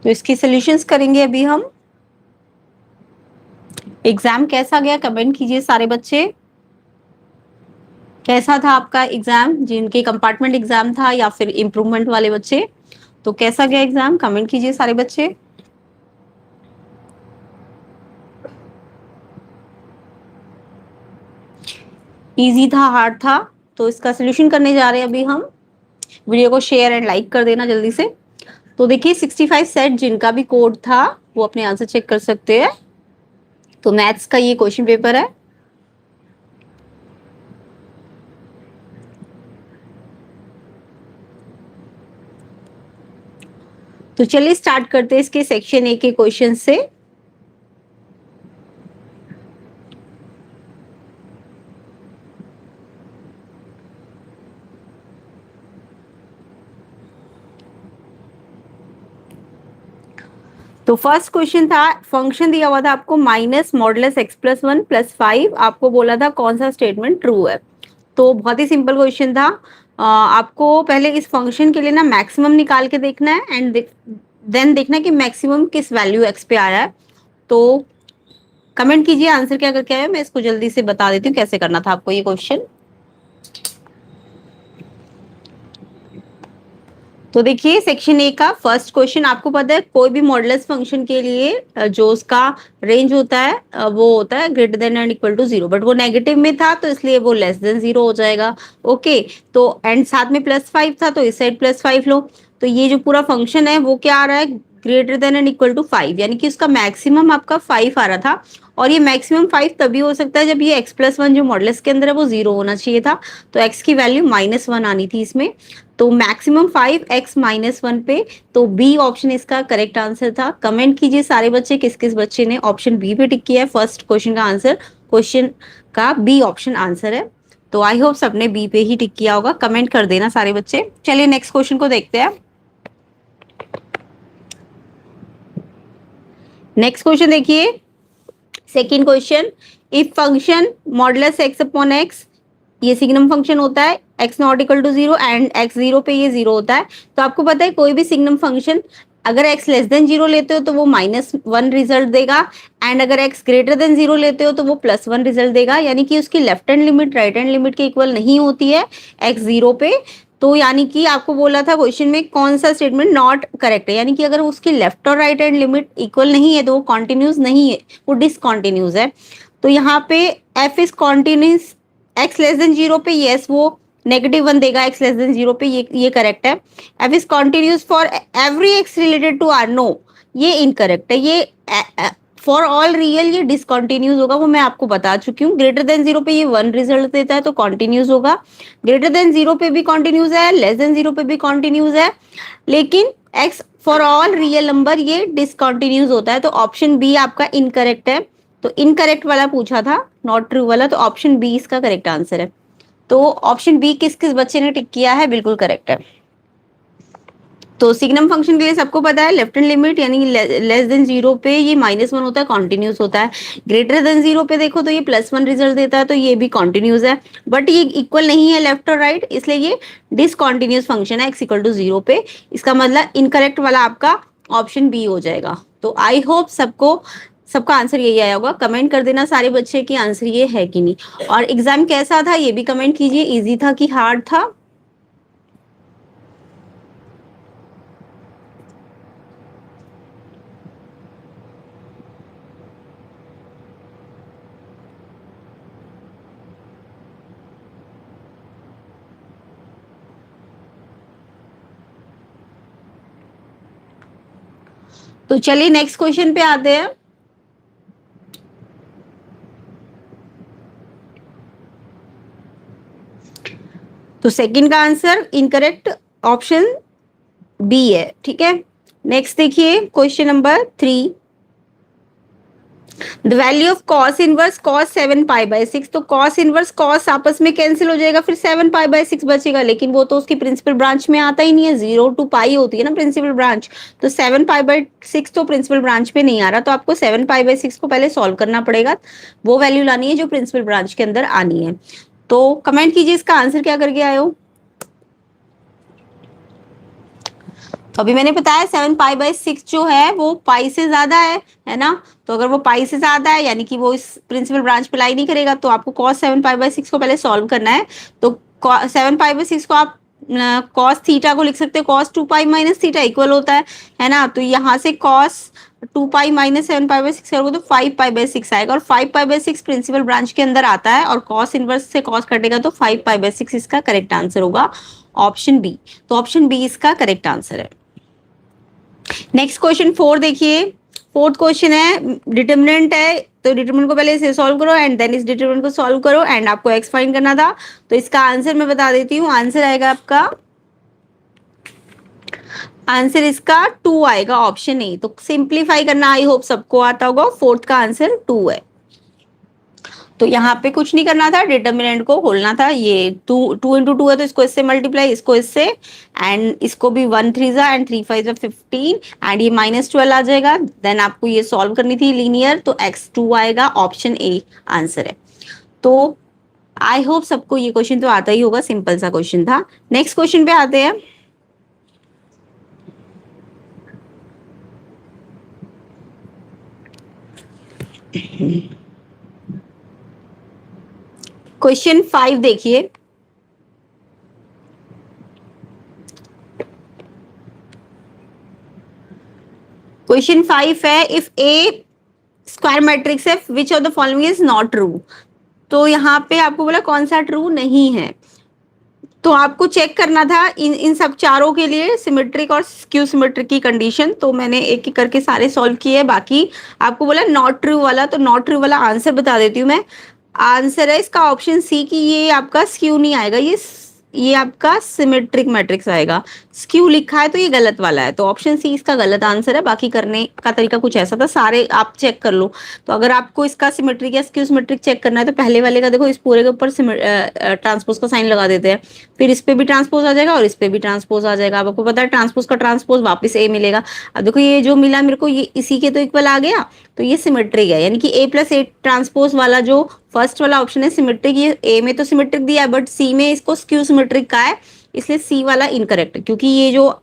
तो इसकी सॉल्यूशंस करेंगे अभी हम। एग्जाम कैसा गया कमेंट कीजिए सारे बच्चे। कैसा था आपका एग्जाम, जिनके कंपार्टमेंट एग्जाम था या फिर इम्प्रूवमेंट वाले बच्चे, तो कैसा गया एग्जाम, कमेंट कीजिए सारे बच्चे। इजी था, हार्ड था? तो इसका सोल्यूशन करने जा रहे हैं अभी हम। वीडियो को शेयर एंड लाइक कर देना जल्दी से। तो देखिए 65 सेट जिनका भी कोड था वो अपने आंसर चेक कर सकते हैं। तो मैथ्स का ये क्वेश्चन पेपर है। तो चलिए स्टार्ट करते हैं इसके सेक्शन ए के क्वेश्चन से। तो फर्स्ट क्वेश्चन था, फंक्शन दिया हुआ था आपको minus modulus x plus 1 plus 5। आपको बोला था कौन सा स्टेटमेंट ट्रू है। तो बहुत ही सिंपल क्वेश्चन था। आपको पहले इस फंक्शन के लिए ना मैक्सिमम निकाल के देखना है एंड देन देखना है कि मैक्सिमम किस वैल्यू एक्स पे आ रहा है। तो कमेंट कीजिए आंसर क्या करके आया, मैं इसको जल्दी से बता देती हूँ कैसे करना था आपको ये क्वेश्चन। तो देखिए सेक्शन ए का फर्स्ट क्वेश्चन, आपको पता है कोई भी मॉडुलस फंक्शन के लिए जो उसका रेंज होता है वो होता है greater than and equal to 0, but वो नेगेटिव में था तो इसलिए वो लेस देन 0 हो जाएगा। ओके, तो एंड साथ में +5 था तो इस साइड +5 लो। तो ये जो पूरा फंक्शन है वो क्या आ रहा है, greater than and equal to 5, यानी कि उसका मैक्सिमम आपका 5 आ रहा था। और ये मैक्सिमम 5 तभी हो सकता है जब ये x+1 जो मॉडुलस के अंदर है वो 0 होना चाहिए था। तो x की वैल्यू -1 आनी थी इसमें। तो मैक्सिमम 5 x -1 पे, तो बी ऑप्शन इसका करेक्ट आंसर था। कमेंट कीजिए सारे बच्चे किस किस बच्चे ने ऑप्शन बी पे टिक किया है। फर्स्ट क्वेश्चन का आंसर, क्वेश्चन का बी ऑप्शन आंसर है। तो आई होप सबने बी पे ही टिक किया होगा, कमेंट कर देना सारे बच्चे। चलिए नेक्स्ट क्वेश्चन को देखते हैं। नेक्स्ट क्वेश्चन देखिए, second question, if function modulus X upon X, ये सिग्नम फंक्शन होता है, x not equal to 0 and x 0 पे ये 0 होता है। तो आपको पता है कोई भी सिग्नम फंक्शन अगर x लेस देन 0 लेते हो तो वो -1 रिजल्ट देगा, एंड अगर x ग्रेटर देन 0 लेते हो तो वो +1 रिजल्ट देगा। यानी कि उसकी left hand limit right hand limit के इक्वल नहीं होती है x 0 पे। तो यानी कि आपको बोला था क्वेश्चन में कौन सा स्टेटमेंट नॉट करेक्ट है, यानी कि अगर उसकी लेफ्ट और राइट हैंड लिमिट इक्वल नहीं है तो वो कॉन्टिन्यूस नहीं है, वो डिसकॉन्टिन्यूस है। तो यहाँ पे f is continuous x less than 0 पे, यस वो -1 देगा x लेस देन 0 पे, ये करेक्ट है। f is continuous for every x related to r, no ये इनकरेक्ट है। ये फॉर ऑल रियल ये डिसकॉन्टिन्यूस होगा, वो मैं आपको बता चुकी हूँ। ग्रेटर देन 0 पे ये 1 रिजल्ट देता है तो कॉन्टिन्यूस होगा। ग्रेटर देन 0 पे भी कॉन्टिन्यूस है, लेस देन 0 पे भी कॉन्टिन्यूस है, लेकिन x for all real number ये डिसकॉन्टिन्यूस होता है। तो ऑप्शन बी आपका इनकरेक्ट है। तो इनकरेक्ट वाला पूछा था, नॉट ट्रू वाला, तो ऑप्शन बी इसका करेक्ट आंसर है। तो ऑप्शन बी किस किस बच्चे ने टिक किया है, बिल्कुल करेक्ट है। तो सिग्नम फंक्शन के लिए सबको पता है लेफ्ट हैंड लिमिट यानी लेस देन 0 पे ये -1 होता है, कॉन्टिन्यूस होता है। ग्रेटर देन 0 पे देखो तो ये +1 रिजल्ट देता है, तो ये भी कॉन्टिन्यूस है। बट ये इक्वल नहीं है लेफ्ट और राइट, इसलिए ये डिसकॉन्टिन्यूस फंक्शन है x इक्वल टू 0 पे। इसका मतलब इनकरेक्ट वाला आपका ऑप्शन बी हो जाएगा। तो आई होप सबको सबका आंसर यही आया होगा। कमेंट कर देना सारे बच्चे कि आंसर ये है कि नहीं। और एग्जाम कैसा था ये भी कमेंट कीजिए, इजी था कि हार्ड था। तो चलिए नेक्स्ट क्वेश्चन पे आते हैं। तो सेकंड का आंसर इनकरेक्ट ऑप्शन बी है, ठीक है। नेक्स्ट देखिए question number 3, the value of cos inverse cos 7π/6। तो कॉस इनवर्स कॉस आपस में कैंसिल हो जाएगा, फिर 7π/6 बचेगा, लेकिन वो तो उसकी प्रिंसिपल ब्रांच में आता ही नहीं है, 0 to π होती है ना प्रिंसिपल ब्रांच। तो 7π/6 तो प्रिंसिपल ब्रांच पे नहीं आ रहा, तो आपको 7π/6 को पहले सॉल्व करना पड़ेगा, वो वैल्यू लानी है जो प्रिंसिपल ब्रांच के अंदर आनी है। तो कमेंट कीजिए इसका आंसर क्या करके आए हो। तो अभी मैंने बताया 7 पाई/6 जो है वो पाई से ज्यादा है ना। तो अगर वो पाई से ज्यादा है यानी कि वो इस प्रिंसिपल ब्रांच पे लाई नहीं करेगा, तो आपको cos 7 पाई/6 को पहले सॉल्व करना है। तो 7 पाई/6 को आप cos थीटा को लिख सकते हो, cos 2 पाई - थीटा इक्वल होता है ना। तो यहाँ से cos 2 पाई - 7 पाई/6 करोगे तो 5 पाई/6 आएगा, और 5 पाई/6 प्रिंसिपल ब्रांच के अंदर आता है, और cos इनवर्स से cos कटेगा तो 5 पाई/6 इसका करेक्ट आंसर होगा, ऑप्शन बी। तो ऑप्शन बी इसका करेक्ट आंसर है। नेक्स्ट क्वेश्चन 4 देखिए। फोर्थ क्वेश्चन है, डिटर्मिनेंट है, तो डिटर्मिनेंट को पहले इसे सॉल्व करो एंड देन इस डिटर्मिनेंट को सॉल्व करो, एंड आपको एक्स फाइंड करना था। तो इसका आंसर मैं बता देती हूँ, आंसर आएगा आपका, आंसर इसका 2 आएगा, ऑप्शन ए। तो सिंप्लीफाई करना आई होप सबको आता होगा, फोर्थ का आंसर 2 है। तो यहाँ पे कुछ नहीं करना था, डिटर्मिनेंट को खोलना था। ये 2 × 2 है तो इसको इससे मल्टीप्लाई, इसको इससे, एंड इसको भी 1 3 एंड 3 5 15, एंड ये -12 आ जाएगा। देन आपको ये सॉल्व करनी थी लीनियर, तो x2 आएगा, ऑप्शन ए आंसर है। तो आई होप सबको ये क्वेश्चन तो आता ही होगा, सिंपल सा क्वेश्चन था। नेक्स्ट क्वेश्चन पे आते हैं। क्वेश्चन 5 देखिए। क्वेश्चन 5 है, इफ ए स्क्वायर मैट्रिक्स है which of the following is not true. तो यहाँ पे आपको बोला कौन सा ट्रू नहीं है, तो आपको चेक करना था इन इन सब चारों के लिए सिमेट्रिक और स्क्यू सिमेट्रिक की कंडीशन। तो मैंने एक एक करके सारे सॉल्व किए, बाकी आपको बोला नॉट ट्रू वाला, तो नॉट ट्रू वाला आंसर बता देती हूँ मैं। आंसर है इसका ऑप्शन सी कि ये आपका स्क्यू नहीं आएगा, ये आपका सिमेट्रिक मैट्रिक्स आएगा। स्क्यू लिखा है तो ये गलत वाला है, तो ऑप्शन सी इसका गलत आंसर है। बाकी करने का तरीका कुछ ऐसा था, सारे आप चेक कर लो। तो अगर आपको इसका सिमेट्रिक या स्क्यू सिमेट्रिक चेक करना है तो पहले वाले का देखो, इस पूरे के ऊपर ट्रांसपोज का साइन लगा देते हैं, फिर इस पे भी ट्रांसपोज आ जाएगा और इस पे भी ट्रांसपोज आ जाएगा। अब आपको पता है ट्रांसपोज का ट्रांसपोज वापस ए मिलेगा। अब देखो ये जो मिला मेरे को, ये इसी के तो इक्वल आ गया, तो ये सिमेट्रिक है, यानी कि A+A ट्रांसपोज वाला जो फर्स्ट वाला ऑप्शन है सिमेट्रिक, ये ए में तो सिमेट्रिक दिया है बट सी में इसको स्क्यू सिमेट्रिक का है, इसलिए सी वाला इनकरेक्ट है। क्योंकि ये जो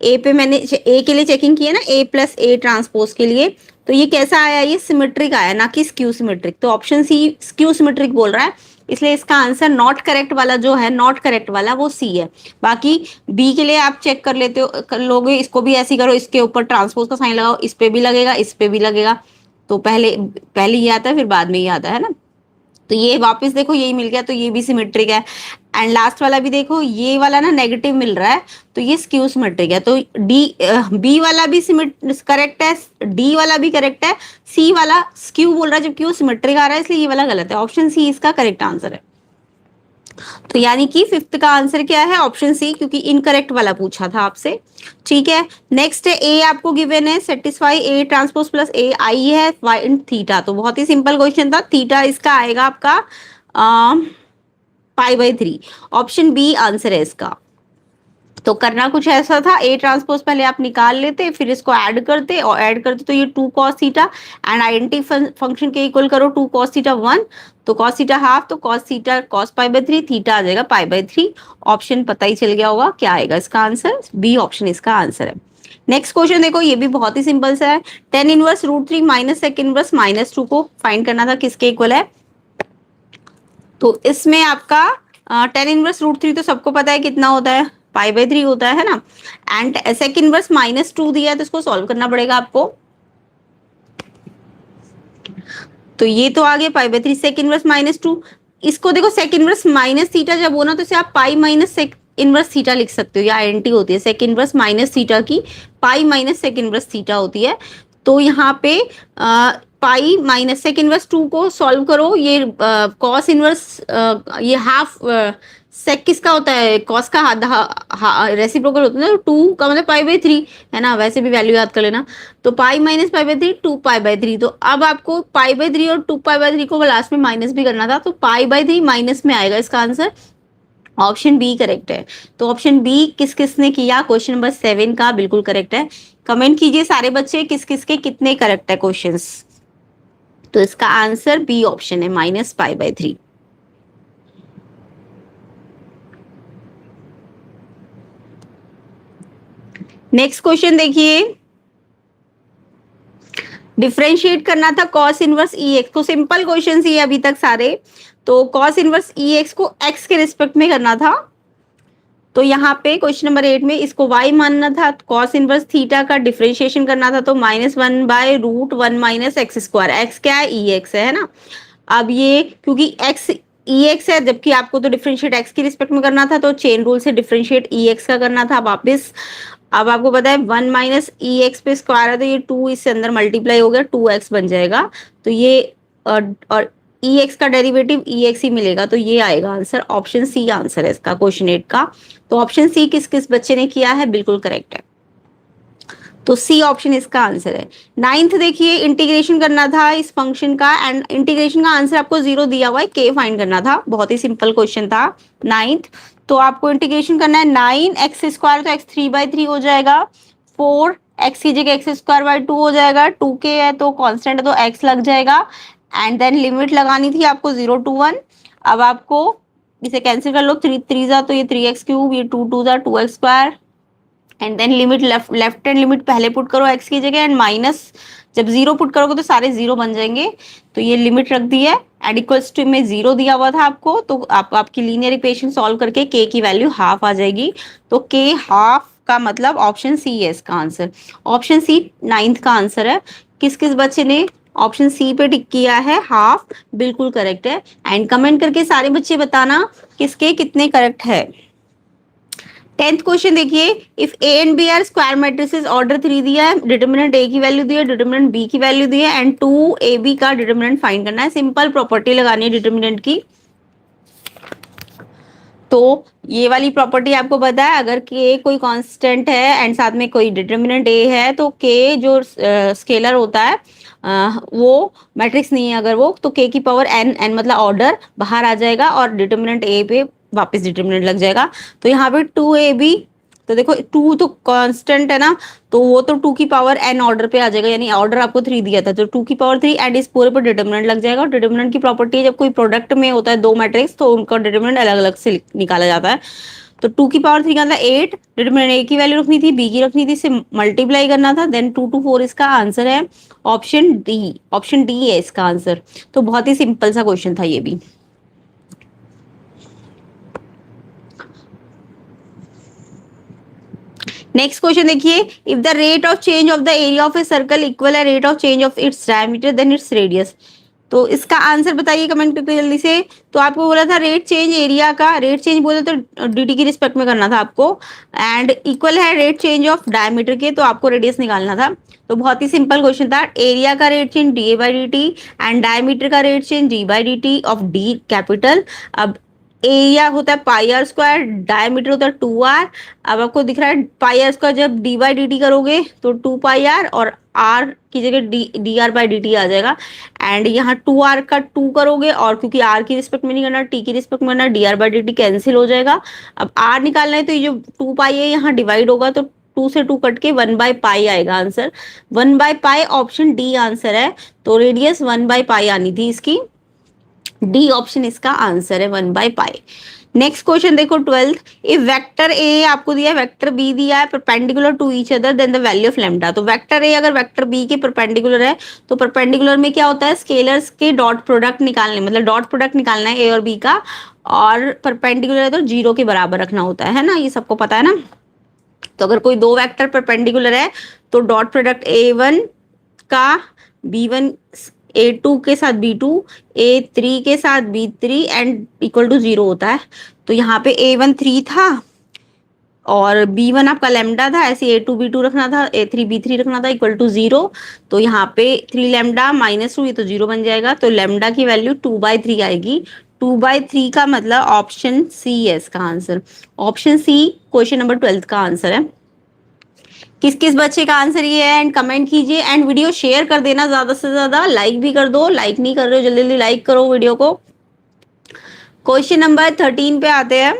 ए पे मैंने ए के लिए चेकिंग की है ना, A+A ट्रांसपोज के लिए, तो ये कैसा आया, ये सिमेट्रिक आया ना कि स्क्यू सिमेट्रिक। तो ऑप्शन सी स्क्यू सिमेट्रिक बोल रहा है, इसलिए इसका आंसर नॉट करेक्ट वाला जो है, नॉट करेक्ट वाला वो सी है। बाकी बी के लिए आप चेक कर लेते हो, कर लोगे, इसको भी ऐसे करो, इसके ऊपर ट्रांसपोज का साइन लगाओ, इस पे भी लगेगा, इस पे भी लगेगा। तो पहले पहले ये आता है फिर बाद में ये आता है ना। तो ये वापस देखो यही मिल गया, तो ये भी सिमेट्रिक है। एंड लास्ट वाला भी देखो, ये वाला ना नेगेटिव मिल रहा है, तो ये स्क्यू सिमेट्रिक है। तो बी वाला भी करेक्ट है, डी वाला भी करेक्ट है, सी वाला स्क्यू बोल रहा है जबकि वो सिमेट्रिक आ रहा है, इसलिए ये वाला गलत है। ऑप्शन सी इसका करेक्ट आंसर है। तो यानी कि फिफ्थ का आंसर क्या है, ऑप्शन सी, क्योंकि इनकरेक्ट वाला पूछा था आपसे। ठीक है, नेक्स्ट है ए आपको गिवन है, सेटिस्फाई ए ट्रांसपोज प्लस ए आई है वाई थीटा। तो बहुत ही सिंपल क्वेश्चन था, थीटा इसका आएगा आपका π/3, ऑप्शन बी आंसर है इसका। तो करना कुछ ऐसा था, ए ट्रांसपोज पहले आप निकाल लेते, फिर इसको ऐड करते, और ऐड करते तो ये 2 cos theta, and identity function के इक्वल करो 2 cos थीटा 1, तो cos थीटा हाफ, तो cos थीटा cos π/3, थीटा आ जाएगा π/3। ऑप्शन पता ही चल गया होगा क्या आएगा इसका आंसर, बी ऑप्शन इसका आंसर है। नेक्स्ट क्वेश्चन देखो, ये भी बहुत ही सिंपल सा है, tan inverse √3 minus sec inverse -2 को फाइंड करना था, किसके इक्वल है। तो इसमें आपका tan इनवर्स √3 तो सबको पता है कितना होता है, π/3 होता है ना। एंड sec इनवर्स -2 दिया है तो इसको सॉल्व करना पड़ेगा आपको। तो ये तो आ गया π/3 sec इनवर्स -2। इसको देखो sec इनवर्स माइनस थीटा जब हो ना, तो इसे आप pi minus sec inverse theta लिख सकते हो, या आइडेंटिटी होती है sec इनवर्स माइनस थीटा की, pi minus sec inverse theta होती है। तो यहाँ पे पाई माइनस sec इनवर्स 2 को सॉल्व करो, ये cos इनवर्स ये हाफ sec किसका होता है, cos का रेसिप्रोकल होता है ना, 2 का मतलब π/3 है ना, वैसे भी वैल्यू याद कर लेना। तो पाई माइनस π/3 2π/3, तो अब आपको π/3 और 2π/3 को लास्ट में माइनस भी करना था, तो π/3 माइनस में आएगा इसका आंसर, ऑप्शन बी करेक्ट है। तो ऑप्शन बी किस किस ने किया, क्वेश्चन नंबर 7 का बिल्कुल करेक्ट है। कमेंट कीजिए सारे बच्चे किस किस के कितने करेक्ट है क्वेश्चंस। तो इसका आंसर बी ऑप्शन है, -π/3। नेक्स्ट क्वेश्चन देखिए, डिफरेंशिएट करना था कॉस इनवर्स ई एक्स। तो सिंपल क्वेश्चन ही अभी तक सारे। तो कॉस इनवर्स ई एक्स को एक्स के रिस्पेक्ट में करना था। तो यहाँ पे क्वेश्चन नंबर 8 में इसको y मानना था, कॉस इनवर्स थीटा का डिफरेंशिएशन करना था, तो -1/√1 माइनस एक्स स्क्वायर। एक्स क्या है? ई एक्स है ना। अब ये क्योंकि x ई एक्स है, जबकि आपको तो डिफरेंशिएट x के रिस्पेक्ट में करना था, तो चेन रूल से डिफरेंशिएट ई एक्स का करना था वापस। अब आपको पता है 1 माइनस ई एक्स पे स्क्वायर है, तो ये 2 इससे अंदर मल्टीप्लाई हो गया, 2x बन जाएगा। तो ये और ई एक्स का डेरिवेटिव ई एक्स ही मिलेगा, तो ये आएगा आंसर। ऑप्शन सी आंसर है इसका क्वेश्चन 8 का। तो ऑप्शन सी किस किस बच्चे ने किया है? बिल्कुल करेक्ट है। तो सी ऑप्शन इसका आंसर है। नाइन्थ देखिए, इंटीग्रेशन करना था इस फंक्शन का, एंड इंटीग्रेशन का आंसर आपको 0 दिया हुआ है, के फाइंड करना था। बहुत ही सिंपल क्वेश्चन था नाइन्थ। तो आपको इंटीग्रेशन करना है 9x² तो x3/3 हो जाएगा, 4x की जगह x² 2 हो जाएगा, 2k है तो कांस्टेंट है तो x लग जाएगा, एंड देन लिमिट लगानी थी आपको 0 to 1। अब आपको इसे कैंसिल कर लो, 3 3 जा तो ये 3x3, ये 2 2 जा 2x², and then limit left hand limit पहले पुट करो x की जगह, एंड माइनस जब 0 पुट करोगे तो सारे 0 बन जाएंगे। तो ये लिमिट रख दी है, एंड इक्वल्स टू में 0 दिया हुआ था आपको, तो आपकी लीनियर इक्वेशन सॉल्व करके k की वैल्यू हाफ आ जाएगी। तो k हाफ का मतलब ऑप्शन सी है इसका आंसर। ऑप्शन सी नाइन्थ का आंसर है। किस किस बच्चे ने ऑप्शन सी पे टिक किया है हाफ? बिल्कुल करेक्ट है। एंड कमेंट करके सारे बच्चे बताना किसके कितने करेक्ट है। 10th क्वेश्चन देखिए, if A and B are square matrices, order 3 दिया है, डिटरमिनेंट ए की वैल्यू दी है, डिटरमिनेंट बी की वैल्यू दी है, एंड 2ab का डिटरमिनेंट फाइंड करना है। सिंपल प्रॉपर्टी लगानी है डिटरमिनेंट की। तो ये वाली प्रॉपर्टी आपको पता है, अगर k कोई कांस्टेंट है एंड साथ में कोई डिटरमिनेंट a है, तो k जो स्केलर होता है वो मैट्रिक्स नहीं है अगर वो, तो k की पावर n मतलब ऑर्डर बाहर आ जाएगा, और डिटरमिनेंट a पे वापस डिटरमिनेंट लग जाएगा। तो यहाँ पे 2ab, तो देखो 2 तो कांस्टेंट है ना, तो वो तो 2 की पावर n ऑर्डर पे आ जाएगा, यानी ऑर्डर आपको 3 दिया था, तो 2 की पावर 3 एंड इस पूरे पर डिटरमिनेंट लग जाएगा। और डिटरमिनेंट की प्रॉपर्टी है, जब कोई प्रोडक्ट में होता है दो मैट्रिक्स, तो उनका डिटरमिनेंट अलग अलग से निकाला जाता है। तो 2 की पावर 3 का मतलब 8, डिटरमिनेंट ए की वैल्यू रखनी थी, बी की रखनी थी, इसे मल्टीप्लाई करना था, देन 2 to 4 इसका आंसर है। ऑप्शन डी, ऑप्शन डी है इसका आंसर। तो बहुत ही सिंपल सा क्वेश्चन था ये भी। नेक्स्ट क्वेश्चन देखिए, if the rate of change of the area of a circle equal है rate of change of its diameter then its radius. तो इसका आंसर बताइए कमेंट करके जल्दी से। तो आपको बोला था रेट चेंज एरिया का, रेट चेंज बोले तो dt की रिस्पेक्ट में करना था आपको, एंड इक्वल है रेट चेंज ऑफ डायमीटर के, तो आपको रेडियस निकालना था। तो बहुत ही सिंपल क्वेश्चन था। एरिया का rate change da/dt and diameter का rate change d/dt of d capital. अब एरिया होता है πr², डायमीटर होता है 2r। अब आपको दिख रहा है πr² जब d/dt करोगे तो 2πr, और r की जगह dr/dt आ जाएगा, एंड यहाँ 2r का 2 करोगे, और क्योंकि r की रिस्पेक्ट में नहीं करना, t की रिस्पेक्ट में करना, dr/dt कैंसिल हो जाएगा। अब r निकालना है, तो ये जो 2π है यहाँ डिवाइड होगा, तो 2 से 2 कट के 1/π आएगा आंसर। 1/π ऑप्शन डी आंसर है। तो रेडियस 1/π आनी थी इसकी, डी ऑप्शन इसका आंसर है 1/π। नेक्स्ट क्वेश्चन देखो 12th, इफ वेक्टर ए आपको दिया है, वेक्टर बी दिया है, perpendicular to each other, then the value of lambda. तो वेक्टर ए अगर वेक्टर बी के परपेंडिकुलर है, तो परपेंडिकुलर में क्या होता है, स्केलर्स के डॉट प्रोडक्ट निकालने, मतलब डॉट प्रोडक्ट निकालना है ए और बी का, और परपेंडिकुलर है तो 0 के बराबर रखना होता है ना, ये सबको पता है ना। तो अगर कोई दो वेक्टर परपेंडिकुलर है, तो डॉट प्रोडक्ट a1 का b1, a2 के साथ b2, a3 के साथ b3 एंड इक्वल टू 0 होता है। तो यहाँ पे a1 3 था, और b1 आपका लैम्डा था, ऐसे a2 b2 रखना था, a3 b3 रखना था, इक्वल टू 0। तो यहाँ पे 3 लैम्डा -2, ये तो 0 बन जाएगा, तो लैम्डा की वैल्यू 2/3 आएगी। 2/3 का मतलब ऑप्शन सी है इसका answer. Option C question number 12 का आंसर है। किस किस बच्चे का आंसर ये है, एंड कमेंट कीजिए, एंड वीडियो शेयर कर देना ज्यादा से ज्यादा, लाइक भी कर दो, लाइक नहीं कर रहे हो जल्दी जल्दी लाइक करो वीडियो को। क्वेश्चन नंबर 13 पे आते हैं।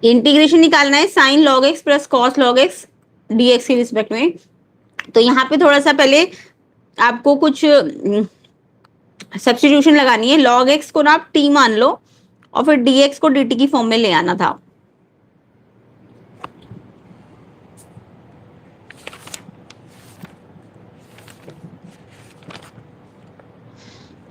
इंटीग्रेशन निकालना है sine log X plus cos log X DX के रिस्पेक्ट में। तो यहाँ पे थोड़ा सा पहले आपको कुछ सब्स्टिट्यूशन लगानी है। लॉग एक्स को ना आप टी मान लो और फिर डीएक्स को डीटी की फॉर्म में ले आना था।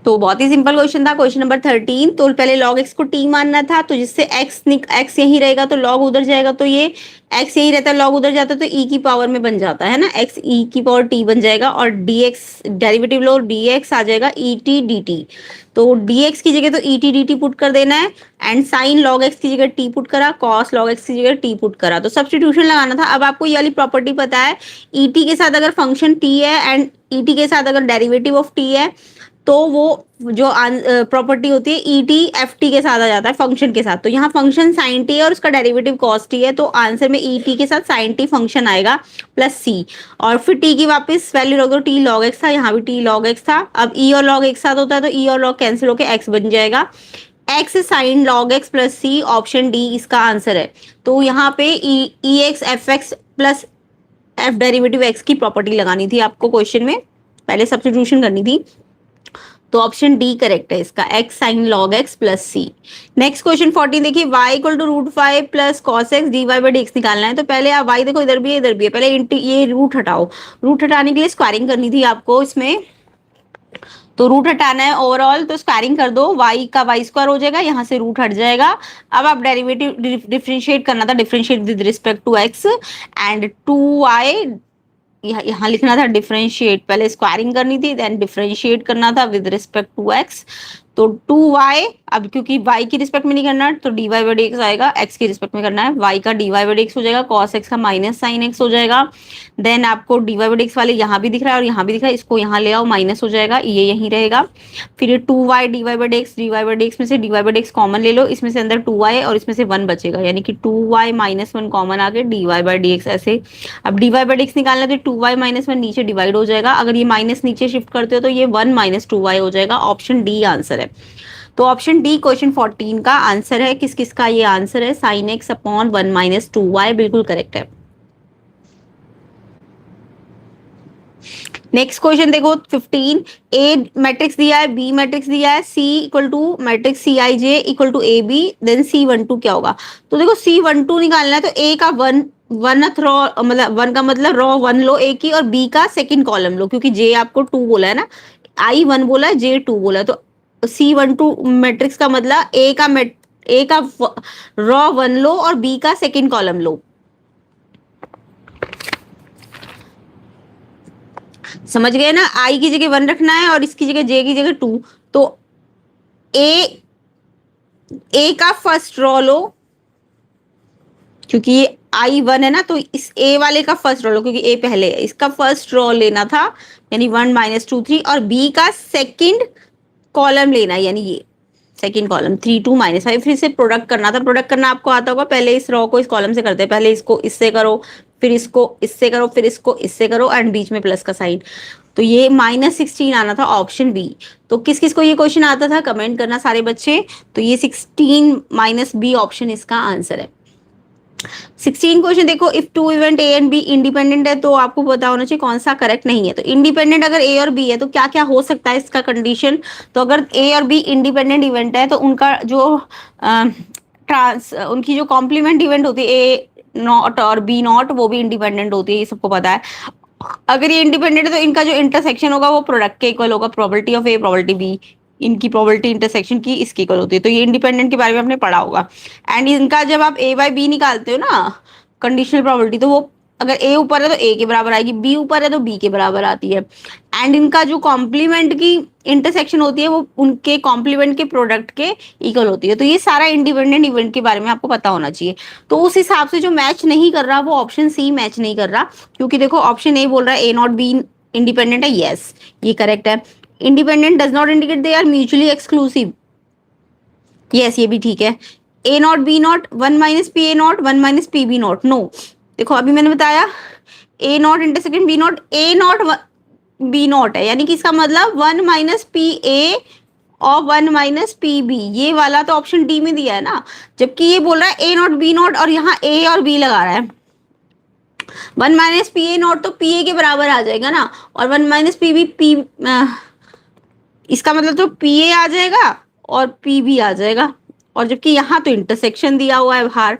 तो बहुत ही सिंपल क्वेश्चन था, क्वेश्चन नंबर 13। तो पहले log x को t मानना था, तो जिससे x यही रहेगा तो log उधर जाएगा, तो ये x यही रहता है, log उधर जाता है तो e की पावर में बन जाता है ना, x e की पावर t बन जाएगा। और dx डेरिवेटिव लो, dx आ जाएगा e t dt। तो dx की जगह तो e t dt पुट कर देना है, एंड साइन log x की जगह t पुट करा, cos log x की जगह t पुट करा, तो सब्स्टिट्यूशन लगाना था। अब आपको ये वाली प्रॉपर्टी पता है, e t के साथ अगर फंक्शन t है एंड e t के साथ अगर डेरिवेटिव ऑफ t है, तो वो जो प्रॉपर्टी होती है ई टी एफ टी के साथ आ जाता है फंक्शन के साथ। तो यहाँ फंक्शन साइन टी है और उसका डेरिवेटिव कॉस टी है, तो आंसर में ई टी के साथ साइन टी फंक्शन आएगा प्लस सी। और फिर टी की वापस वैल्यू रख दो, टी लॉग एक्स था, यहाँ भी टी लॉग एक्स था। अब ई और लॉग एक साथ होता है तो ई और लॉग कैंसिल होकर एक्स बन जाएगा, X sine log X plus C, option D इसका आंसर है। तो यहाँ पे E X F X plus F derivative X की प्रॉपर्टी लगानी थी आपको क्वेश्चन में, पहले सब्स्टिट्यूशन करनी थी। तो ऑप्शन डी करेक्ट है इसका, X sine log X plus C. Next question 14 देखिए, y equal to √5 plus cos X D Y by D X निकालना है। तो पहले आप y देखो इधर भी है इधर भी है, पहले ये रूट हटाओ। रूट हटाने के लिए स्क्वायरिंग करनी थी आपको इसमें, तो रूट हटाना है ओवरऑल, तो स्क्वायरिंग कर दो, y का y स्क्वायर हो जाएगा, यहाँ से रूट हट जाएगा। अब आप डेरिवेटिव डिफरेंशिएट करना था, differentiate with respect to x and 2y, यहाँ लिखना था डिफरेंशिएट, पहले स्क्वायरिंग करनी थी देन डिफरेंशिएट करना था विद रिस्पेक्ट टू एक्स। तो 2y, अब क्योंकि y की रिस्पेक्ट में नहीं करना तो dy बाई डी एक्स आएगा, x की रिस्पेक्ट में करना है, y का dy बाई डी एक्स हो जाएगा, cos x का माइनस साइन x हो जाएगा। देन आपको dy बाई डी एक्स वाले यहाँ भी दिख रहा है और यहाँ भी दिख रहा है, इसको यहाँ ले आओ, माइनस हो जाएगा, ये यहीं रहेगा। फिर ये 2y dy by D x में से dy by D x common ले लो, इसमें से अंदर 2y और इसमें से 1 बचेगा, यानी कि 2y माइनस 1 कॉमन आके dy बाई डी एक्स ऐसे। अब dy बाई डी एक्स निकालना है तो 2y माइनस 1 नीचे डिवाइड हो जाएगा, अगर ये माइनस नीचे शिफ्ट करते हो तो ये 1 माइनस 2y हो जाएगा, ऑप्शन डी आंसर है। तो ऑप्शन डी क्वेश्चन 14 का आंसर है। किस किस का ये आंसर है, sine x upon 1 minus 2y बिल्कुल करेक्ट है। नेक्स्ट क्वेश्चन देखो 15, ए मैट्रिक्स दिया है, बी मैट्रिक्स दिया है, C equal to matrix C I J equal to A B, then C12 क्या होगा। तो देखो C12 निकालना है तो ए का वनथ रॉ, मतलब 1 का मतलब रॉ 1 लो ए की, और बी का सेकंड कॉलम लो, क्योंकि जे आपको 2 बोला है ना, आई 1 बोला है, जे 2 बोला है, तो C12 मैट्रिक्स का मतलब ए का रॉ 1 लो और बी का सेकंड कॉलम लो। समझ गए ना, आई की जगह 1 रखना है और इसकी जगह जे की जगह 2। तो ए का फर्स्ट रॉ लो, क्योंकि ये I1 है ना, तो इस ए वाले का फर्स्ट रॉ लो, क्योंकि ए पहले है, इसका फर्स्ट रॉ लेना था, यानी 1 माइनस 2 3, और बी का सेकंड कॉलम लेना है, यानी ये सेकंड कॉलम 3 2 माइनस 5। फिर से प्रोडक्ट करना था, प्रोडक्ट करना आपको आता होगा, पहले इस रॉ को इस कॉलम से करते हैं, पहले इसको इससे करो, फिर इसको इससे करो, फिर इसको इससे करो, एंड बीच में प्लस का साइन। तो ये -16 आना था, ऑप्शन बी। तो किस किस को ये क्वेश्चन आता था कमेंट करना सारे बच्चे। तो ये 16 माइनस बी ऑप्शन इसका आंसर है। 16 क्वेश्चन देखो, if two event A and B independent है, तो आपको पता होना चाहिए कौन सा करेक्ट नहीं है। तो इंडिपेंडेंट अगर ए और बी है तो क्या क्या हो सकता है इसका कंडीशन। तो अगर ए और बी इंडिपेंडेंट इवेंट है तो उनका जो उनकी जो कॉम्प्लीमेंट इवेंट होती है ए नॉट और बी नॉट, वो भी इंडिपेंडेंट होती है, ये सबको पता है। अगर ये इंडिपेंडेंट है तो इनका जो इंटरसेक्शन होगा वो प्रोडक्ट के इक्वल होगा, probability of A probability B, इनकी प्रोबेबिलिटी इंटरसेक्शन की इसकी इक्वल होती है। तो ये इंडिपेंडेंट के बारे में आपने पढ़ा होगा। एंड इनका जब आप ए बाई बी निकालते हो ना कंडीशनल प्रोबेबिलिटी, तो वो अगर ए ऊपर है तो ए के बराबर आएगी, बी ऊपर है तो बी के बराबर आती है। एंड इनका जो कॉम्प्लीमेंट की इंटरसेक्शन होती है वो उनके कॉम्प्लीमेंट के प्रोडक्ट के इक्वल होती है। तो ये सारा इंडिपेंडेंट इवेंट के बारे में आपको पता होना चाहिए। तो उस हिसाब से जो मैच नहीं कर रहा वो ऑप्शन सी मैच नहीं कर रहा, क्योंकि देखो ऑप्शन ए बोल रहा है ए नॉट बी इंडिपेंडेंट है, यस ये करेक्ट है। Independent does not indicate they are mutually exclusive, yes ये भी ठीक है। A not B not 1 minus P A not 1 minus P B not, no. देखो अभी मैंने बताया A not intersection B not, A not B not है, यानी कि इसका मतलब 1 minus P A of 1 minus P B, ये वाला तो ऑप्शन डी में दिया है ना, जबकि ये बोल रहा है ए नॉट बी नॉट और यहाँ ए और बी लगा रहा है। 1 माइनस पी ए नॉट तो पी ए के बराबर आ जाएगा ना, और 1 माइनस पी बी पी, इसका मतलब तो पी ए आ जाएगा और पी बी आ जाएगा, और जबकि यहाँ तो इंटरसेक्शन दिया हुआ है बाहर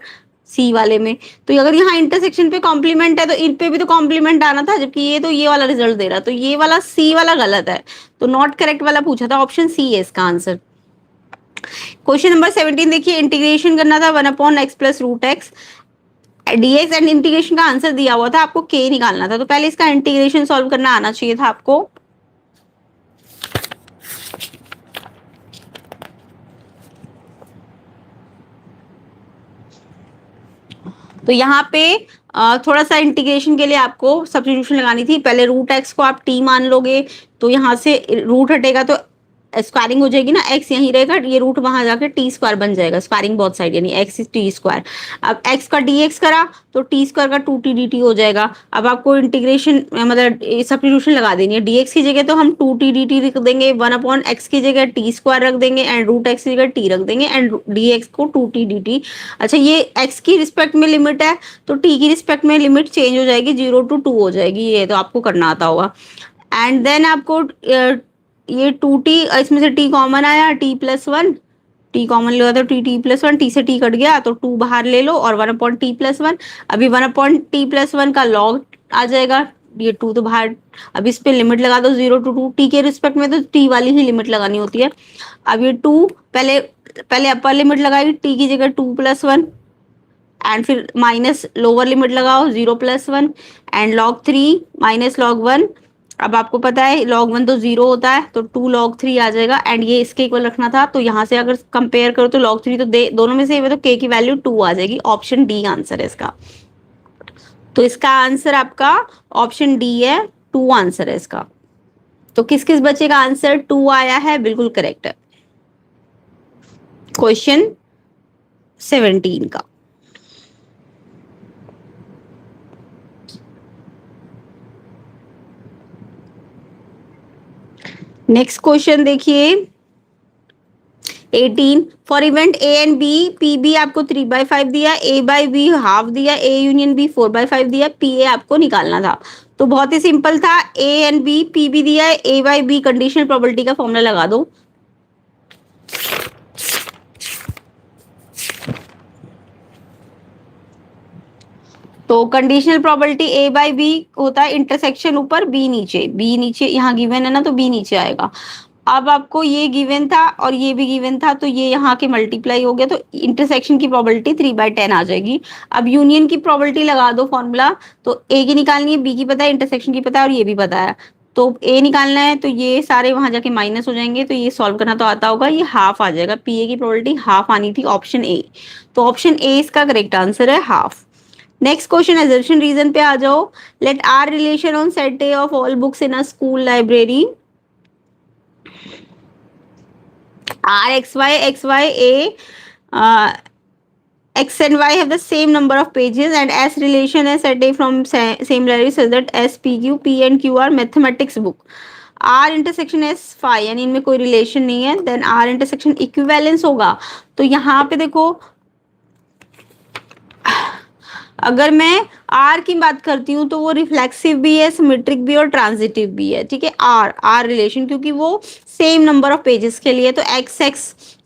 सी वाले में, तो अगर यहाँ इंटरसेक्शन पे कॉम्प्लीमेंट है तो इन पे भी तो कॉम्प्लीमेंट आना था, जबकि ये तो ये वाला रिजल्ट दे रहा, तो ये वाला सी वाला गलत है, तो नॉट करेक्ट वाला पूछा था, ऑप्शन सी है इसका आंसर। क्वेश्चन नंबर 17 देखिए, इंटीग्रेशन करना था 1/x+√x dx एंड इंटीग्रेशन का आंसर दिया हुआ था, आपको k निकालना था, तो पहले इसका इंटीग्रेशन सॉल्व करना आना चाहिए था आपको। तो यहाँ पे थोड़ा सा इंटीग्रेशन के लिए आपको सब्स्टिट्यूशन लगानी थी, पहले √x को आप t मान लोगे, तो यहाँ से रूट हटेगा तो स्क्वायरिंग हो जाएगी ना, x यहीं रहेगा, ये रूट वहां जाकर टी स्क्वायर बन जाएगा, स्क्वायरिंग बोथ साइड यानी x टी स्क्वायर। अब x का dx करा तो टी स्क्वायर का 2t dt हो जाएगा। अब आपको इंटीग्रेशन मतलब सब्स्टिट्यूशन लगा देनी है, dx की जगह तो हम 2t dt रख देंगे, 1/x की जगह टी स्क्वायर रख देंगे एंड √x की जगह t रख देंगे एंड dx को 2t dt। अच्छा, ये x की रिस्पेक्ट में लिमिट है तो t की रिस्पेक्ट में लिमिट चेंज हो जाएगी, 0 to 2 हो जाएगी, ये तो आपको करना आता होगा। एंड देन आपको ये 2t, इसमें से t कॉमन आया, t+1, t कॉमन लिया तो t+1, t से t कट गया तो 2 बाहर ले लो और 1/t+1, अभी 1/t+1 का लॉग आ जाएगा, ये 2 तो बाहर, अब इस पे लिमिट लगा दो 0 to 2, t के रिस्पेक्ट में तो t वाली ही लिमिट लगानी होती है। अब ये 2 पहले अपर लिमिट लगाई, t की जगह 2+1 एंड फिर माइनस लोअर लिमिट लगाओ 0+1 एंड log 3 माइनस log 1, अब आपको पता है log 1 तो 0 होता है तो 2 log 3 आ जाएगा एंड ये इसके इक्वल रखना था, तो यहाँ से अगर कंपेयर करो तो log 3 तो दोनों में से तो k की वैल्यू 2 आ जाएगी, ऑप्शन डी आंसर है इसका। तो इसका आंसर आपका ऑप्शन डी है, 2 आंसर है इसका। तो किस किस बच्चे का आंसर 2 आया है, बिल्कुल करेक्ट है। क्वेश्चन 17 का नेक्स्ट क्वेश्चन देखिए 18, for event A and B, P B आपको 3/5 दिया, ए बाई बी हाफ दिया, ए यूनियन बी 4/5 दिया, पी ए आपको निकालना था। तो बहुत ही सिंपल था, A and B, P B दिया है, A by B conditional probability का फॉर्मूला लगा दो। तो conditional probability A by B होता है इंटरसेक्शन ऊपर बी नीचे, बी नीचे यहाँ गिवन है ना तो बी नीचे आएगा। अब आपको ये गिवन था और ये भी गिवन था तो ये यहाँ के मल्टीप्लाई हो गया, तो इंटरसेक्शन की प्रोबेबिलिटी 3/10 आ जाएगी। अब यूनियन की प्रोबेबिलिटी लगा दो फॉर्मूला, तो ए की निकालनी है, बी की पता है, इंटरसेक्शन की पता है और ये भी पता है, तो ए निकालना है तो ये सारे वहां जाके माइनस हो जाएंगे, तो ये सॉल्व करना तो आता होगा, ये हाफ आ जाएगा, पी ए की प्रोबेबिलिटी हाफ आनी थी, ऑप्शन ए। तो ऑप्शन ए इसका करेक्ट आंसर है, half. Next question assertion reason पे आ जाओ। Let R relation on set A of all books in a school library R x y a x and y have the same number of pages and S relation is set A from same library such that S P Q P and Q are mathematics book। R intersection S phi यानी इनमें कोई relation नहीं है, then R intersection equivalence होगा। तो यहाँ पे देखो अगर मैं R की बात करती हूँ तो वो रिफ्लेक्सिव भी है, सिमेट्रिक भी और ट्रांजिटिव भी है, ठीक है। R रिलेशन क्योंकि वो सेम नंबर ऑफ पेजेस के लिए, तो एक्स एक्स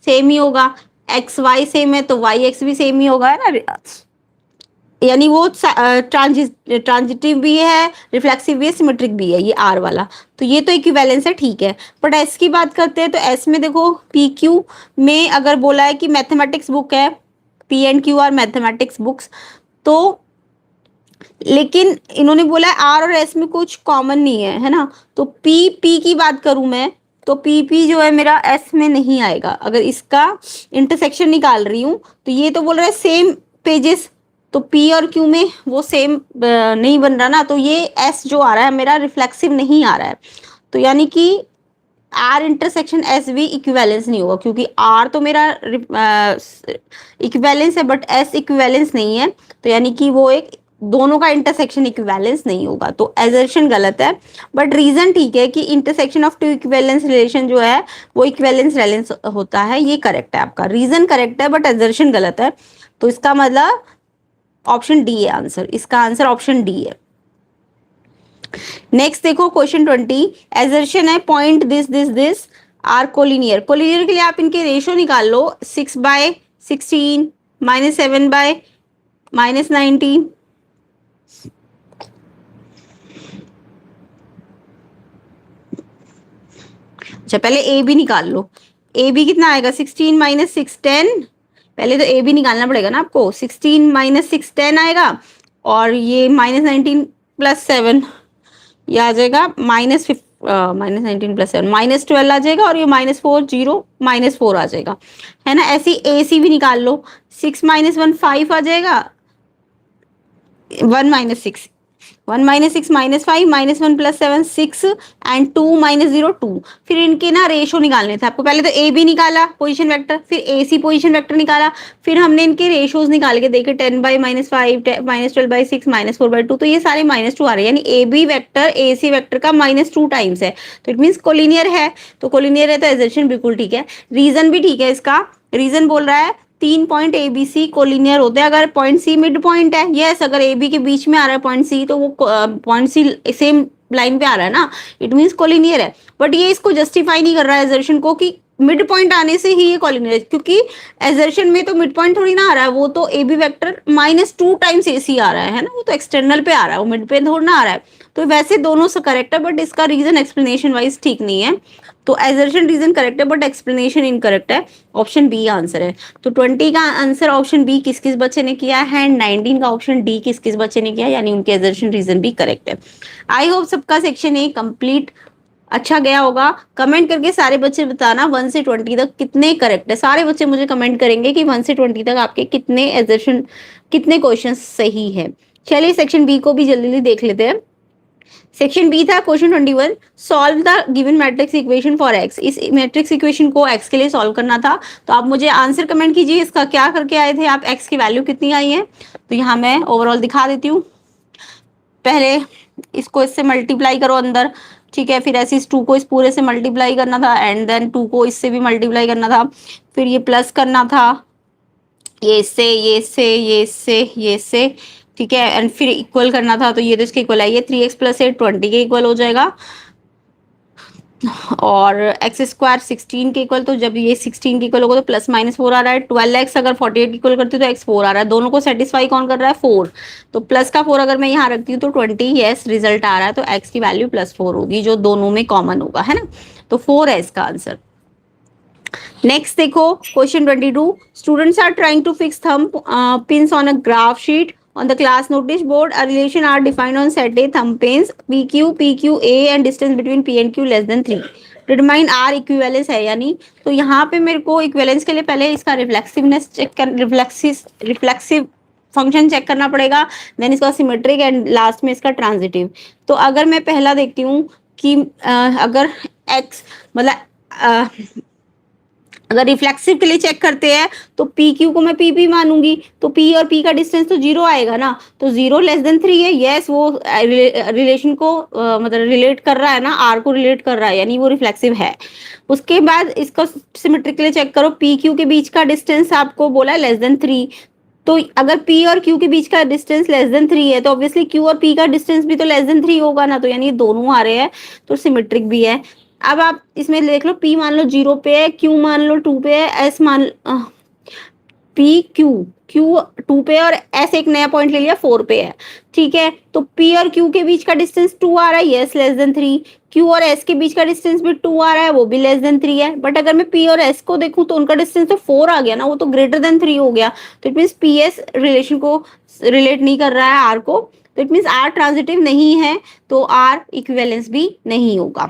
सेम ही होगा, एक्स वाई सेम है तो वाई एक्स भी सेम ही होगा, है ना, यानी वो ट्रांजिटिव भी है, रिफ्लेक्सिव भी है, सिमेट्रिक भी है ये R वाला, तो ये तो इक्विवेलेंस है, ठीक है। बट S की बात करते हैं तो S में देखो PQ में अगर बोला है कि मैथमेटिक्स बुक है, P and Q are mathematics books, तो लेकिन इन्होंने बोला है R और S में कुछ कॉमन नहीं है, है ना, तो P की बात करूं मैं तो P जो है मेरा S में नहीं आएगा। अगर इसका इंटरसेक्शन निकाल रही हूं तो ये तो बोल रहा है सेम पेजेस, तो P और Q में वो सेम नहीं बन रहा ना, तो ये S जो आ रहा है मेरा रिफ्लेक्सिव नहीं आ रहा है, तो यानी कि R इंटरसेक्शन S भी इक्विवेलेंस नहीं होगा, क्योंकि R तो मेरा इक्विवेलेंस है बट S इक्विवेलेंस नहीं है, तो यानी कि वो एक दोनों का इंटरसेक्शन इक्विवेलेंस नहीं होगा, तो एजर्शन गलत है, बट रीजन ठीक है कि intersection of two equivalence relation जो है वो इक्विवेलेंस रिलेशन होता है, ये करेक्ट है आपका, रीजन करेक्ट है बट एजर्शन गलत है, तो इसका मतलब ऑप्शन डी है आंसर, इसका आंसर ऑप्शन डी है। नेक्स्ट देखो क्वेश्चन 20, एजर्शन है point this this this are collinear, collinear के लिए आप इनके रेशो निकाल लो, 6/16 -7/-19। अच्छा पहले ए बी निकाल लो, ए बी कितना आएगा, 16 - 6 10, पहले तो ए बी निकालना पड़ेगा ना आपको, 16 - 6 10 आएगा, और ये -19 + 7 ये आ जाएगा -19 + 7 -12 आ जाएगा, और ये -4 0 -4 आ जाएगा, है ना। ऐसी ए सी भी निकाल लो, 6 - 1 5 आ जाएगा, 1 - 6 1 - 6 -5 -1 + 7 6 एंड 2 - 0 2। फिर इनके ना रेशो निकालने थे आपको, पहले तो ए बी निकाला पोजीशन वेक्टर, फिर ए सी पोजीशन वेक्टर निकाला, फिर हमने इनके रेशोज निकाल के देखे, 10/-5 -12/6 -4/2, तो ये सारे -2 आ रहे हैं, यानी A B vector A C vector का -2 टाइम्स है, तो इट मीन कोलिनियर है, तो कोलिनियर है तो एजर्शन बिल्कुल ठीक है। रीजन भी ठीक है इसका, रीजन बोल रहा है 3 point A B C collinear होते हैं अगर पॉइंट सी मिड पॉइंट है, यस अगर ए बी के बीच में आ रहा है पॉइंट सी तो वो पॉइंट सी सेम लाइन पे आ रहा है ना, इट मीन्स कोलिनियर है, बट ये इसको जस्टिफाई नहीं कर रहा है एजर्शन को कि मिड पॉइंट आने से ही ये कोलिनियर है, क्योंकि एजर्शन में तो मिड पॉइंट थोड़ी ना आ रहा है, वो तो ए बी वैक्टर -2 टाइम्स ए सी आ रहा है ना, वो तो एक्सटर्नल पे आ रहा है, वो मिड पे थोड़ा ना आ रहा है, तो वैसे दोनों से करेक्ट है, बट इसका रीजन एक्सप्लेनेशन वाइज ठीक नहीं है, तो एजर्शन रीजन करेक्ट है बट एक्सप्लेनेशन इनकरेक्ट है, ऑप्शन बी आंसर है। तो 20 का आंसर ऑप्शन बी किस किस बच्चे ने किया है, एंड 19 का ऑप्शन डी किस किस बच्चे ने किया, यानी उनके एजर्शन रीजन भी करेक्ट है। आई होप सबका सेक्शन ए कंप्लीट अच्छा गया होगा। कमेंट करके सारे बच्चे बताना 1 से 20 तक कितने करेक्ट है, सारे बच्चे मुझे कमेंट करेंगे कि 1 से 20 तक आपके कितने एजर्शन कितने क्वेश्चन सही है। चलिए सेक्शन बी को भी जल्दी जल्दी देख लेते हैं। सेक्शन बी था question 21, solve the given matrix equation for x, इस मैट्रिक्स इक्वेशन को एक्स के लिए सॉल्व करना था, तो आप मुझे आंसर कमेंट कीजिए इसका क्या करके आए थे आप, एक्स की वैल्यू कितनी आई है, तो यहाँ मैं ओवरऑल दिखा देती हूँ। पहले इसको इससे मल्टीप्लाई करो अंदर, ठीक है, फिर ऐसे इस 2 को इस पूरे से मल्टीप्लाई करना था, एंड देन 2 को इससे भी मल्टीप्लाई करना था, फिर ये प्लस करना था, ये इससे ये इससे ये इससे ये इससे, ठीक है, एंड फिर इक्वल करना था, तो ये तो इसके इक्वल है, ये 3x + 8 20 के इक्वल हो जाएगा, और x स्क्वायर 16 के इक्वल, तो जब ये 16 के इक्वल होगा तो +-4 आ रहा है, 12x अगर 48 के इक्वल करती हूँ तो x 4 आ रहा है, दोनों को सेटिस्फाई कौन कर रहा है 4, तो प्लस का 4 अगर मैं यहाँ रखती हूँ तो 20, यस रिजल्ट आ रहा है, तो x की वैल्यू +4 होगी जो दोनों में कॉमन होगा, है ना, तो 4 है इसका आंसर। नेक्स्ट देखो question 22, students are trying to fix thumb pins on a graph sheet on the class notice board. A relation are defined on set A thumb pins PQA and distance between P and Q less than 3. Determine R equivalence है यानी, तो यहाँ पे मेरे को equivalence के लिए पहले इसका रिफ्लेक्सिवनेस चेक कर, रिफ्लेक्सिव फंक्शन चेक करना पड़ेगा, देन इसका सिमेट्रिक, एंड लास्ट में इसका ट्रांजिटिव। तो अगर मैं पहला देखती हूँ कि अगर x मतलब अगर रिफ्लेक्सिव के लिए चेक करते हैं तो पी क्यू को मैं पी पी मानूंगी, तो पी और पी का डिस्टेंस तो 0 आएगा ना, तो 0 < 3 है, यस वो रिलेशन को मतलब रिलेट कर रहा है ना, आर को रिलेट कर रहा है, यानी वो रिफ्लेक्सिव है। उसके बाद इसको सिमेट्रिक के लिए चेक करो, पी क्यू के बीच का डिस्टेंस आपको बोला है <3, तो अगर P और Q के बीच का डिस्टेंस <3 है तो ऑब्वियसली Q और P का डिस्टेंस भी तो <3 होगा ना, तो यानी ये दोनों आ रहे हैं, तो सिमेट्रिक भी है। अब आप इसमें देख लो, P मान लो 0 पे है, Q मान लो 2 पे है, S मान P Q 2 पे और S एक नया पॉइंट ले लिया 4 पे है, ठीक है, तो P और Q के बीच का डिस्टेंस 2 आ रहा है, यस <3, Q और S के बीच का डिस्टेंस भी 2 आ रहा है, वो भी <3 है, बट अगर मैं P और S को देखूं तो उनका डिस्टेंस तो 4 आ गया ना, वो तो <3 हो गया, तो इट मीन्स PS रिलेशन को रिलेट नहीं कर रहा है R को, तो इट मीन्स R ट्रांजिटिव नहीं है, तो R इक्विवेलेंस भी नहीं होगा।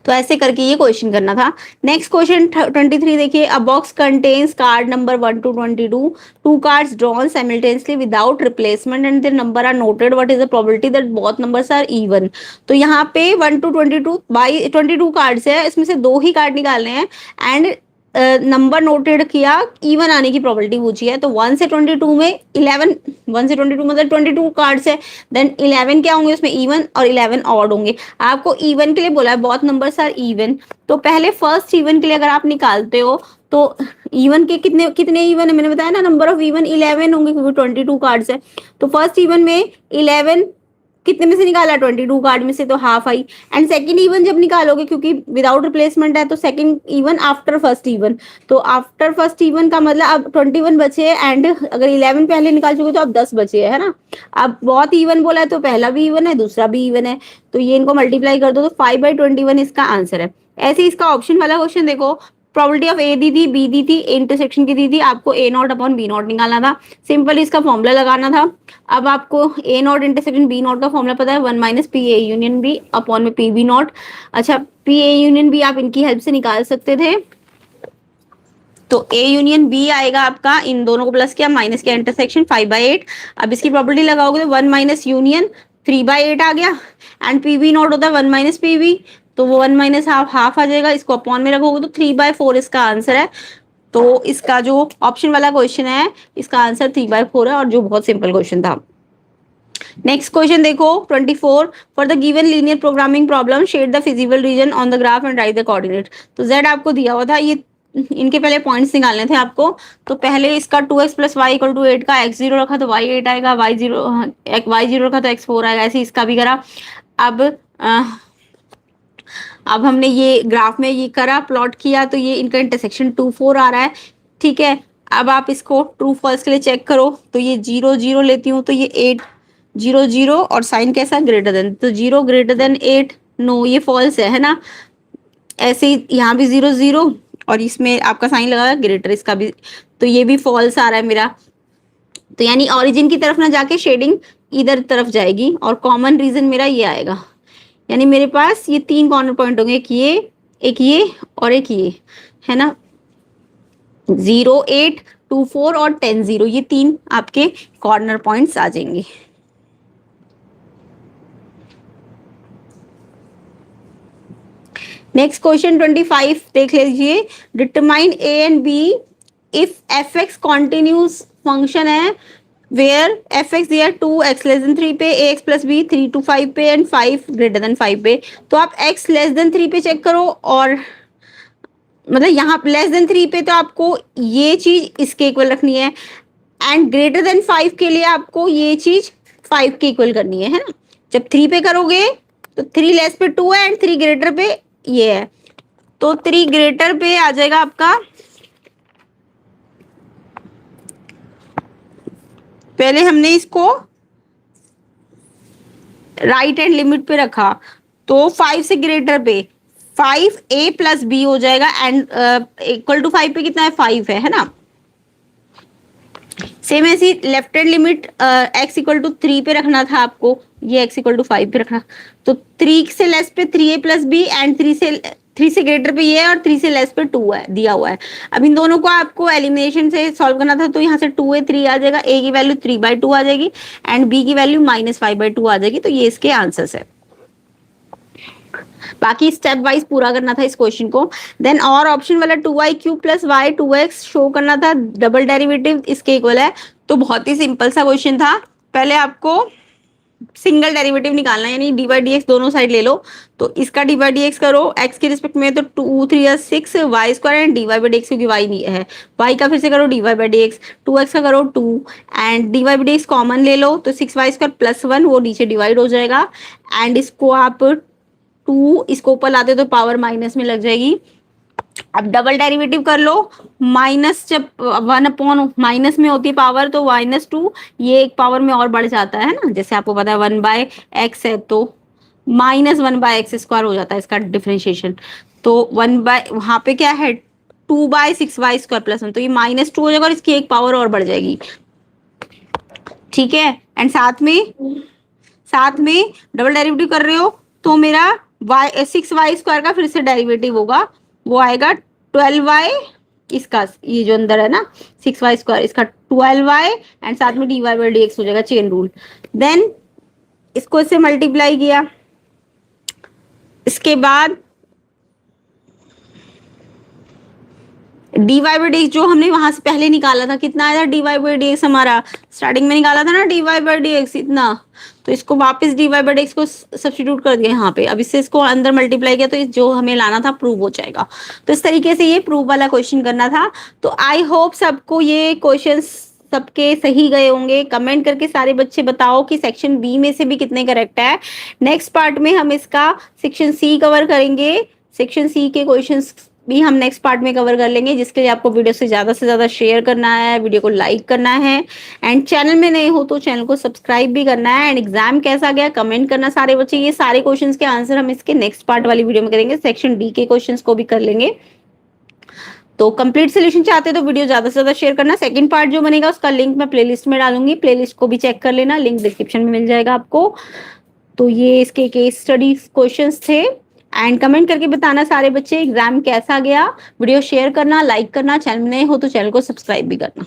तो ऐसे करके ये क्वेश्चन करना था। नेक्स्ट क्वेश्चन 23 देखिए, a box contains card number 1 to 22, two cards drawn simultaneously without replacement and their number are noted, what is the probability that both numbers are even. तो यहाँ पे 1 to 22 बाई 22 कार्ड्स है, इसमें से 2 ही card निकालने हैं, and number noted किया, even आने की प्रोबेबिलिटी पूछी है, तो 1 से 22 में 11, 1 से 22 मतलब 22 कार्ड्स है, देन 11 क्या होंगे उसमें इवन और 11 ऑड होंगे। आपको इवन के लिए बोला है, बहुत नंबर्स आर इवन, तो पहले फर्स्ट इवन के लिए अगर आप निकालते हो तो इवन के कितने कितने इवन है, मैंने बताया ना नंबर ऑफ इवन 11 होंगे क्योंकि 22 कार्ड्स है, तो फर्स्ट इवन में 11 कितने में से निकाला, 22 कार्ड में से, तो half I. And second even जब निकालोगे, क्योंकि विदाउट रिप्लेसमेंट है, तो second even after first even, तो आफ्टर फर्स्ट इवन का मतलब अब 21 बचे हैं, एंड अगर 11 पहले निकाल चुके तो अब 10 बचे है ना। अब बहुत इवन बोला है तो पहला भी इवन है दूसरा भी इवन है, तो ये इनको मल्टीप्लाई कर दो तो 5/21 इसका आंसर है। ऐसे इसका ऑप्शन वाला क्वेश्चन देखो, प्रोबेबिलिटी ऑफ ए दी थी, बी दी थी, इंटरसेक्शन की दी थी, आपको A not upon B not निकालना था, सिंपल इसका फॉर्मूला लगाना था। अब आपको A not intersection B not का फॉर्मूला पता है, 1 minus P A union B upon में पी बी नॉट। अच्छा, पी ए यूनियन बी आप इनकी हेल्प से निकाल सकते थे, तो ए यूनियन बी आएगा आपका, इन दोनों को प्लस किया माइनस किया, इंटरसेक्शन 5/8। अब इसकी प्रॉपर्टी लगाओगे तो 1 माइनस यूनियन 3/8 आ गया, एंड पी वी नॉट होता है 1 माइनस पी वी, तो वो 1 माइनस हाफ आ जाएगा, इसको अपॉन में रखोगे तो 3/4 इसका आंसर है। तो इसका जो ऑप्शन वाला क्वेश्चन है इसका आंसर 3/4 है, और जो बहुत सिंपल क्वेश्चन था। नेक्स्ट क्वेश्चन देखो 24, for the given linear programming problem shade the feasible region on the graph and write the coordinate. तो z आपको दिया हुआ था, ये इनके पहले पॉइंट्स निकालने थे आपको, तो पहले इसका 2x + y = 8 का x0 रखा तो y8 आएगा, y0 रखा तो x4 आएगा, ऐसे इसका भी करा। अब अब हमने ये ग्राफ में ये करा, प्लॉट किया, तो ये इनका इंटरसेक्शन 2 4 आ रहा है, ठीक है। अब आप इसको ट्रू फॉल्स के लिए चेक करो, तो ये 0 0 लेती हूँ, तो ये 8 0 0 और साइन कैसा ग्रेटर देन, तो 0 ग्रेटर देन 8, नो ये फॉल्स है ना। ऐसे ही यहाँ भी 0 0 और इसमें आपका साइन लगा ग्रेटर, इसका भी, तो ये भी फॉल्स आ रहा है मेरा, तो यानी ऑरिजिन की तरफ ना जाके शेडिंग इधर तरफ जाएगी, और कॉमन रीजन मेरा ये आएगा, यानी मेरे पास ये 3 कॉर्नर पॉइंट होंगे, एक ये और एक ये, है ना। 0 8 2 4 और 10 0, ये 3 आपके कॉर्नर पॉइंट्स आ जाएंगे। नेक्स्ट क्वेश्चन 25 देख लीजिए, determine A and B if F X continuous function है, वेयर एफ एक्स दिया 2x <3 पे, A X plus B 3 to 5 पे एंड 5 > 5 पे, तो आप x <3 पे चेक करो, और मतलब यहाँ <3 पे तो आपको ये चीज इसके इक्वल रखनी है, एंड <5 के लिए आपको ये चीज 5 के इक्वल करनी है ना। जब 3 पे करोगे तो 3 लेस पे 2 है, एंड 3 ग्रेटर पे ये है, तो 3 ग्रेटर पे आ जाएगा आपका, पहले हमने इसको राइट हैंड लिमिट पे रखा, तो 5 से ग्रेटर पे 5a + b हो जाएगा, एंड इक्वल टू 5 पे कितना है 5 है ना। सेम ऐसी लेफ्ट हैंड लिमिट x = 3 पे रखना था आपको, ये x = 5 पे रखना, तो 3 से लेस पे 3a + b, एंड 3 से ग्रेटर पे ये है, और 3 से लेस पे 2 है दिया हुआ है। अब इन दोनों को आपको एलिमिनेशन से सॉल्व करना था, तो यहाँ से 2a 3 आ जाएगा, a की वैल्यू 3/2 आ जाएगी, एंड b की वैल्यू -5/2 आ जाएगी, तो ये इसके आंसर्स है। बाकी स्टेप वाइज पूरा करना था इस क्वेश्चन को। देन और ऑप्शन वाला 2y³ + y 2x शो करना था, डबल डेरिवेटिव इसके इक्वल है, तो बहुत ही सिंपल सा क्वेश्चन था। पहले आपको सिंगल डेरिवेटिव निकालना है, यानी dy/dx दोनों साइड ले लो, तो इसका dy/dx करो x के रिस्पेक्ट में, तो 2 3 6 y² एंड dy/dx, क्योंकि y नहीं है, y का फिर से करो dy/dx, 2x का करो 2, एंड dy/dx कॉमन ले लो, तो 6y² + 1 वो नीचे डिवाइड हो जाएगा, एंड इसको आप 2 इसको ऊपर लाते तो पावर माइनस में लग जाएगी। अब डबल डेरिवेटिव कर लो, माइनस जब 1/- में होती है पावर, तो -2 ये एक पावर में और बढ़ जाता है ना, जैसे आपको पता है 1/x है, तो -1/x² हो जाता है इसका डिफरेंशिएशन, तो 1 वहां पे क्या है 2/6y² + 1, तो ये -2 हो जाएगा, और इसकी एक पावर और बढ़ जाएगी, ठीक है। एंड साथ में डबल डेरिवेटिव कर रहे हो, तो मेरा 6y² का फिर से डेरिवेटिव होगा, वो आएगा 12y, इसका ये जो अंदर है ना 6y², इसका 12y, एंड साथ में dy/dx हो जाएगा, चेन रूल। देन इसको इससे मल्टीप्लाई किया, इसके बाद dy बाई डी जो हमने वहां से पहले निकाला था, कितना आया था dy बाई डी हमारा, स्टार्टिंग में निकाला था ना dy बाई डी इतना, तो इसको वापस dy बाई डी को सब्स्टिट्यूट कर दिया यहाँ पे, अब इससे इसको अंदर मल्टीप्लाई किया तो जो हमें लाना था प्रूव हो जाएगा। तो इस तरीके से ये प्रूव वाला क्वेश्चन करना था। तो आई होप सबको ये क्वेश्चन सबके सही गए होंगे। कमेंट करके सारे बच्चे बताओ कि सेक्शन बी में से भी कितने करेक्ट है। नेक्स्ट पार्ट में हम इसका सेक्शन सी कवर करेंगे, सेक्शन सी के क्वेश्चंस भी हम नेक्स्ट पार्ट में कवर कर लेंगे, जिसके लिए आपको वीडियो से ज्यादा शेयर करना है, वीडियो को लाइक करना है, एंड चैनल में नए हो तो चैनल को सब्सक्राइब भी करना है। एंड एग्जाम कैसा गया कमेंट करना सारे बच्चे। ये सारे क्वेश्चंस के आंसर हम इसके नेक्स्ट पार्ट वाली वीडियो में करेंगे, सेक्शन डी के क्वेश्चंस को भी कर लेंगे। तो कंप्लीट सोल्यूशन चाहते हैं तो वीडियो ज्यादा से ज्यादा शेयर करना। सेकंड पार्ट जो बनेगा उसका लिंक मैं प्लेलिस्ट में डालूंगी, प्लेलिस्ट को भी चेक कर लेना, लिंक डिस्क्रिप्शन में मिल जाएगा आपको। तो ये इसके केस स्टडी क्वेश्चंस थे। एंड कमेंट करके बताना सारे बच्चे एग्जाम कैसा गया, वीडियो शेयर करना, लाइक करना, चैनल में नए हो तो चैनल को सब्सक्राइब भी करना।